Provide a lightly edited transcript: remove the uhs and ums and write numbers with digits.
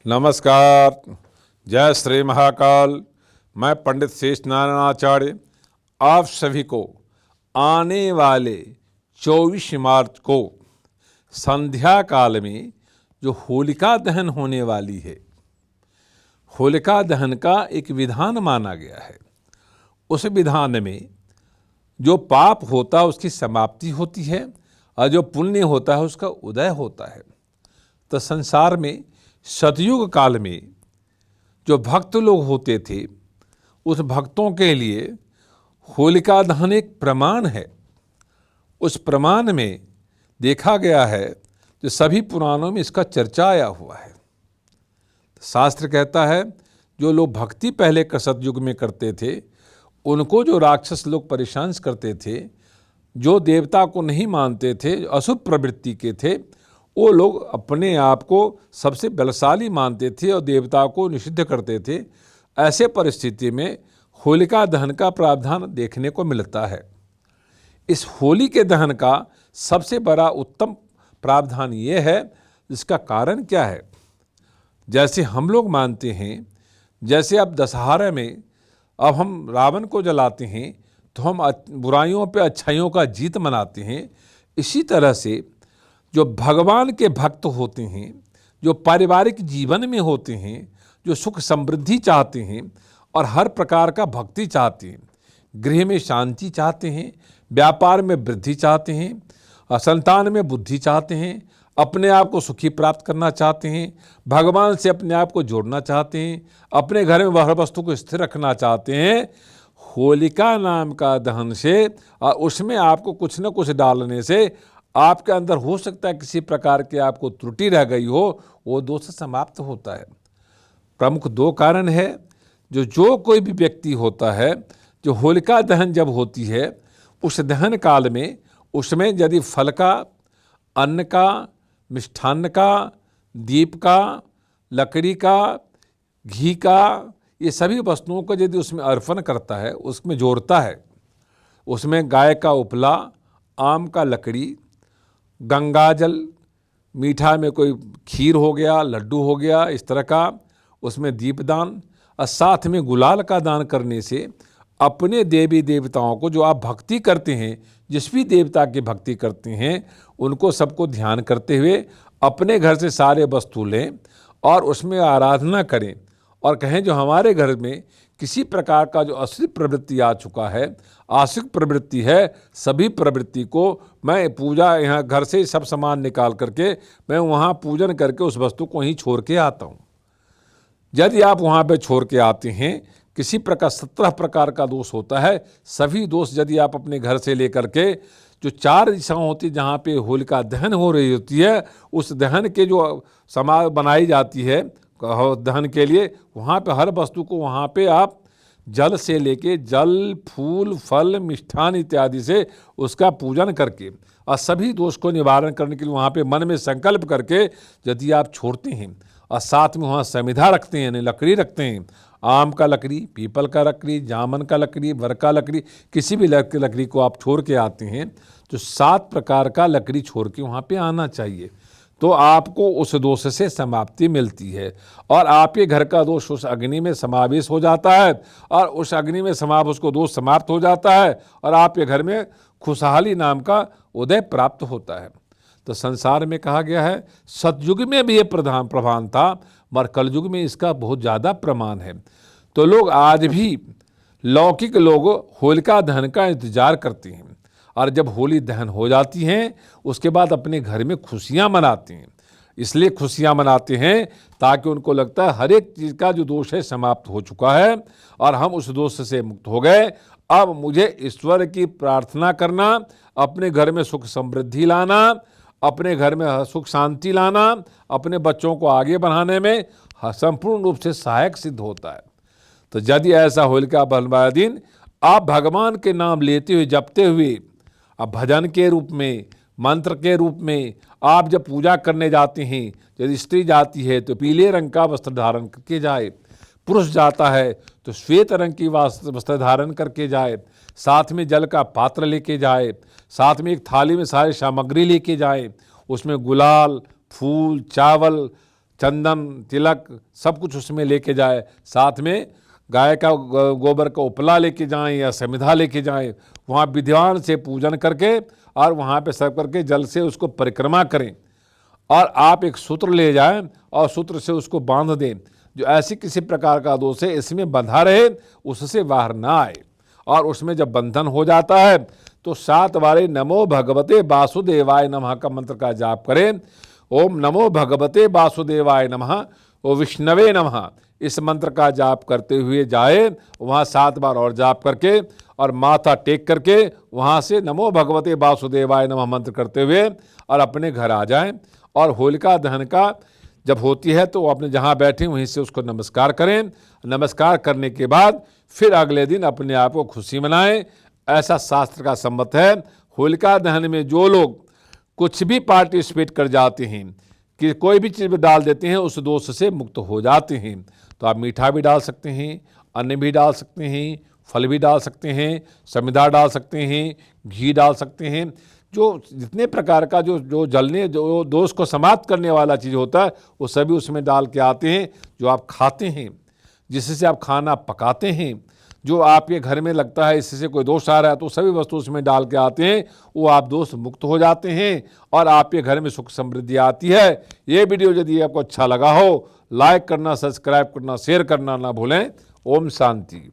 नमस्कार। जय श्री महाकाल। मैं पंडित शेष नारायण आचार्य आप सभी को आने वाले 24 मार्च को संध्या काल में जो होलिका दहन होने वाली है, होलिका दहन का एक विधान माना गया है। उस विधान में जो पाप होता है उसकी समाप्ति होती है और जो पुण्य होता है उसका उदय होता है। तो संसार में सतयुग काल में जो भक्त लोग होते थे, उस भक्तों के लिए होलिका दहन एक प्रमाण है। उस प्रमाण में देखा गया है, जो सभी पुराणों में इसका चर्चा आया हुआ है। शास्त्र कहता है जो लोग भक्ति पहले का सतयुग में करते थे, उनको जो राक्षस लोग परेशान करते थे, जो देवता को नहीं मानते थे, अशुभ प्रवृत्ति के थे, वो लोग अपने आप को सबसे बलशाली मानते थे और देवता को निषिद्ध करते थे। ऐसे परिस्थिति में होलिका दहन का प्रावधान देखने को मिलता है। इस होली के दहन का सबसे बड़ा उत्तम प्रावधान ये है, इसका कारण क्या है। जैसे हम लोग मानते हैं, जैसे अब दशहरा में अब हम रावण को जलाते हैं तो हम बुराइयों पे अच्छाइयों का जीत मनाते हैं। इसी तरह से जो भगवान के भक्त होते हैं, जो पारिवारिक जीवन में होते हैं, जो सुख समृद्धि चाहते हैं और हर प्रकार का भक्ति चाहते हैं, गृह में शांति चाहते हैं, व्यापार में वृद्धि चाहते हैं, संतान में बुद्धि चाहते हैं, अपने आप को सुखी प्राप्त करना चाहते हैं, भगवान से अपने आप को जोड़ना चाहते हैं, अपने घर में वह वस्तु को स्थिर रखना चाहते हैं, होलिका नाम का दहन से और उसमें आपको कुछ न कुछ डालने से आपके अंदर हो सकता है किसी प्रकार की आपको त्रुटि रह गई हो, वो दोष समाप्त होता है। प्रमुख दो कारण है। जो कोई भी व्यक्ति होता है, जो होलिका दहन जब होती है, उस दहन काल में उसमें यदि फल का, अन्न का, मिष्ठान्न का, दीप का, लकड़ी का, घी का, ये सभी वस्तुओं को यदि उसमें अर्पण करता है, उसमें जोड़ता है, उसमें गाय का उपला, आम का लकड़ी, गंगा जल, मीठा में कोई खीर हो गया, लड्डू हो गया, इस तरह का, उसमें दीपदान और साथ में गुलाल का दान करने से अपने देवी देवताओं को, जो आप भक्ति करते हैं, जिस भी देवता की भक्ति करते हैं, उनको सबको ध्यान करते हुए अपने घर से सारे वस्तु लें और उसमें आराधना करें और कहें जो हमारे घर में किसी प्रकार का जो अश्लील प्रवृत्ति आ चुका है, आशिक प्रवृत्ति है, सभी प्रवृत्ति को मैं पूजा यहाँ घर से सब सामान निकाल करके मैं वहाँ पूजन करके उस वस्तु को वहीं छोड़ के आता हूँ। यदि आप वहाँ पे छोड़ के आते हैं, किसी प्रकार 17 प्रकार का दोष होता है। सभी दोष यदि आप अपने घर से लेकर के, जो 4 दिशाएं होती जहाँ पे होलिका दहन हो रही होती है, उस दहन के जो समाज बनाई जाती है दहन के लिए, वहाँ पे हर वस्तु को वहाँ पे आप जल से लेके, जल, फूल, फल, मिष्ठान इत्यादि से उसका पूजन करके और सभी दोष को निवारण करने के लिए वहाँ पे मन में संकल्प करके यदि आप छोड़ते हैं और साथ में वहाँ समिधा रखते हैं, यानी लकड़ी रखते हैं, आम का लकड़ी, पीपल का लकड़ी, जामुन का लकड़ी, बर का लकड़ी, किसी भी लकड़ी को आप छोड़ के आते हैं, तो 7 प्रकार का लकड़ी छोड़ के वहाँ पे आना चाहिए। तो आपको उस दोष से समाप्ति मिलती है और आपके घर का दोष उस अग्नि में समावेश हो जाता है और उस अग्नि में समावेश को दोष समाप्त हो जाता है और आपके घर में खुशहाली नाम का उदय प्राप्त होता है। तो संसार में कहा गया है, सतयुग में भी ये प्रधान था, मगर कलयुग में इसका बहुत ज़्यादा प्रमाण है। तो लोग आज भी, लौकिक लोग होलिका दहन का इंतजार करते हैं और जब होली दहन हो जाती हैं, उसके बाद अपने घर में खुशियां मनाते हैं। इसलिए खुशियां मनाते हैं ताकि उनको लगता है हर एक चीज़ का जो दोष है समाप्त हो चुका है और हम उस दोष से मुक्त हो गए। अब मुझे ईश्वर की प्रार्थना करना, अपने घर में सुख समृद्धि लाना, अपने घर में सुख शांति लाना, अपने बच्चों को आगे बढ़ाने में संपूर्ण रूप से सहायक सिद्ध होता है। तो यदि ऐसा होलिका दहन वाले दिन आप भगवान के नाम लेते हुए, जपते हुए, अब भजन के रूप में, मंत्र के रूप में आप जब पूजा करने जाते हैं, यदि स्त्री जाती है तो पीले रंग का वस्त्र धारण करके जाए, पुरुष जाता है तो श्वेत रंग की वस्त्र धारण करके जाए, साथ में जल का पात्र लेके जाए, साथ में एक थाली में सारी सामग्री लेके जाए, उसमें गुलाल, फूल, चावल, चंदन, तिलक सब कुछ उसमें लेके जाए। साथ में गाय का गोबर का उपला लेके जाएं या समिधा लेके जाएं। वहाँ विधिवान से पूजन करके और वहाँ पे सर्व करके जल से उसको परिक्रमा करें। और आप एक सूत्र ले जाएं और सूत्र से उसको बांध दें। जो ऐसी किसी प्रकार का दोष है इसमें बंधा रहे, उससे बाहर ना आए। और उसमें जब बंधन हो जाता है तो 7 बार नमो भगवते वासुदेवाय नमः का मंत्र का जाप करें। ओम नमो भगवते वासुदेवाय नमः, ओ विष्णवे नमः, इस मंत्र का जाप करते हुए जाए। वहाँ 7 बार और जाप करके और माथा टेक करके वहाँ से नमो भगवते वासुदेवाय नमः मंत्र करते हुए और अपने घर आ जाएं। और होलिका दहन का जब होती है तो अपने जहाँ बैठे वहीं से उसको नमस्कार करें। नमस्कार करने के बाद फिर अगले दिन अपने आप को खुशी मनाएं। ऐसा शास्त्र का सम्मत है। होलिका दहन में जो लोग कुछ भी पार्टिसिपेट कर जाते हैं कि कोई भी चीज़ में डाल देते हैं उस दोष से मुक्त हो जाते हैं। तो आप मीठा भी डाल सकते हैं, अन्न भी डाल सकते हैं, फल भी डाल सकते हैं, समिधा डाल सकते हैं, घी डाल सकते हैं। जो जितने प्रकार का जो जलने जो दोष को समाप्त करने वाला चीज़ होता है वो सभी उसमें डाल के आते हैं। जो आप खाते हैं, जिससे आप खाना पकाते हैं, जो आपके घर में लगता है इससे कोई दोष आ रहा है तो सभी वस्तु उसमें डाल के आते हैं। वो आप दोष मुक्त हो जाते हैं और आपके घर में सुख समृद्धि आती है। ये वीडियो यदि आपको अच्छा लगा हो, लाइक करना, सब्सक्राइब करना, शेयर करना ना भूलें। ओम शांति।